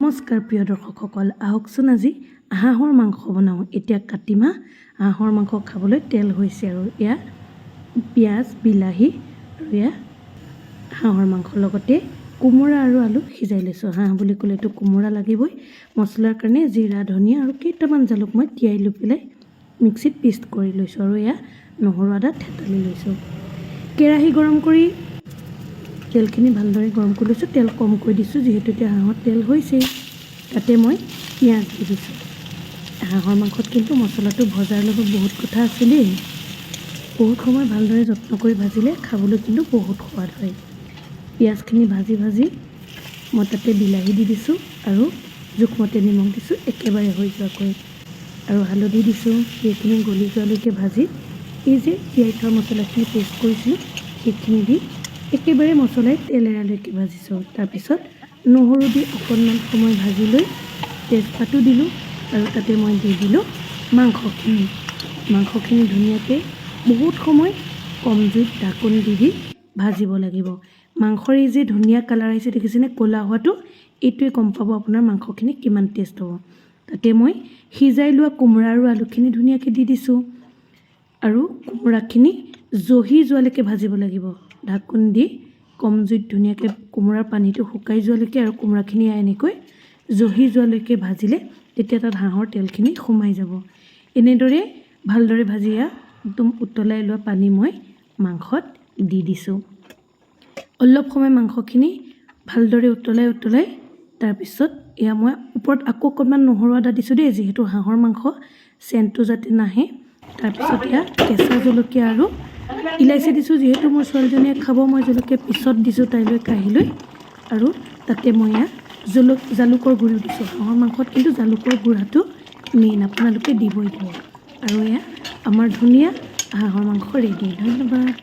নমস্কাৰ প্ৰিয় দৰ্শকসকল, আহকচোন আজি হাঁহৰ মাংস বনাওঁ। এতিয়া কাতিমাহ হাঁহৰ মাংস খাবলৈ তেল হৈছে আৰু এয়া পিঁয়াজ, বিলাহী আৰু এয়া হাঁহৰ মাংসৰ লগতে কোমোৰা আৰু আলু সিজাই লৈছোঁ। হাঁহ বুলি ক'লেতো কোমোৰা লাগিবই। মছলাৰ কাৰণে জিৰা, ধনিয়া আৰু কেইটামান জালুক মই তিয়াই লৈ পেলাই মিক্সিত পিষ্ট কৰি লৈছোঁ আৰু এয়া নহৰু আদা থেতালি লৈছোঁ। কেৰাহী গৰম কৰি তেলখিনি ভালদৰে গৰম কৰি লৈছোঁ। তেল কমকৈ দিছোঁ যিহেতু এতিয়া হাঁহত তেল হৈছেই। তাতে মই পিঁয়াজ দি দিছোঁ। হাঁহৰ মাংসত কিন্তু মছলাটো ভজাৰ লগত বহুত কথা আছে দেই। বহুত সময় ভালদৰে যত্ন কৰি ভাজিলে খাবলৈ কিন্তু বহুত সোৱাদ হয়। পিঁয়াজখিনি ভাজি মই তাতে বিলাহী দি দিছোঁ আৰু জোখমতে নিমখ দিছোঁ একেবাৰে হৈ যোৱাকৈ, আৰু হালধি দিছোঁ। সেইখিনি গলি যোৱালৈকে ভাজি এই যে তিয়াই থোৱা মছলাখিনি পেষ্ট কৰিছিলোঁ সেইখিনি দি একেবাৰে মছলাই তেল এৰালৈকে ভাজিছোঁ। তাৰপিছত নহৰু দি অকণমান সময় ভাজি লৈ তেজপাতো দিলোঁ আৰু তাতে মই দি দিলোঁ মাংসখিনি ধুনীয়াকৈ বহুত সময় কম জুইত ঢাকোন দি ভাজিব লাগিব। মাংসৰ এই যে ধুনীয়া কালাৰ আহিছে দেখিছেনে, ক'লা হোৱাটো, এইটোৱে গম পাব আপোনাৰ মাংসখিনি কিমান টেষ্ট হ'ব। তাতে মই সিজাই লোৱা কোমোৰা আৰু আলুখিনি ধুনীয়াকৈ দি দিছোঁ আৰু কোমোৰাখিনি জহি যোৱালৈকে ভাজিব লাগিব। ঢাকোন দি কম জুইত ধুনীয়াকৈ কোমোৰাৰ পানীটো শুকাই যোৱালৈকে আৰু কোমোৰাখিনি এনেকৈ জহি যোৱালৈকে ভাজিলে তেতিয়া তাত হাঁহৰ তেলখিনি সোমাই যাব। এনেদৰে ভালদৰে ভাজি একদম উতলাই লোৱা পানী মই মাংসত দি দিছোঁ। অলপ সময় মাংসখিনি ভালদৰে উতলাই তাৰপিছত এয়া মই ওপৰত আকৌ অকণমান নহৰু আদা দিছোঁ দেই, যিহেতু হাঁহৰ মাংস চেণ্টটো যাতে নাহে। তাৰপিছত এয়া কেঁচা জলকীয়া আৰু ইলাচি দিছোঁ, যিহেতু মোৰ ছোৱালীজনীয়ে খাব। মই জলকীয়া পিছত দিছোঁ তাইলৈ কাঢ়ি লৈ, আৰু তাতে মই এয়া জালুকৰ গুড়িও দিছোঁ। হাঁহৰ মাংসত কিন্তু জালুকৰ গুড়াটো মেইন, আপোনালোকে দিবই দিব। আৰু এয়া আমাৰ ধুনীয়া হাঁহৰ মাংস ৰেডি। ধন্যবাদ।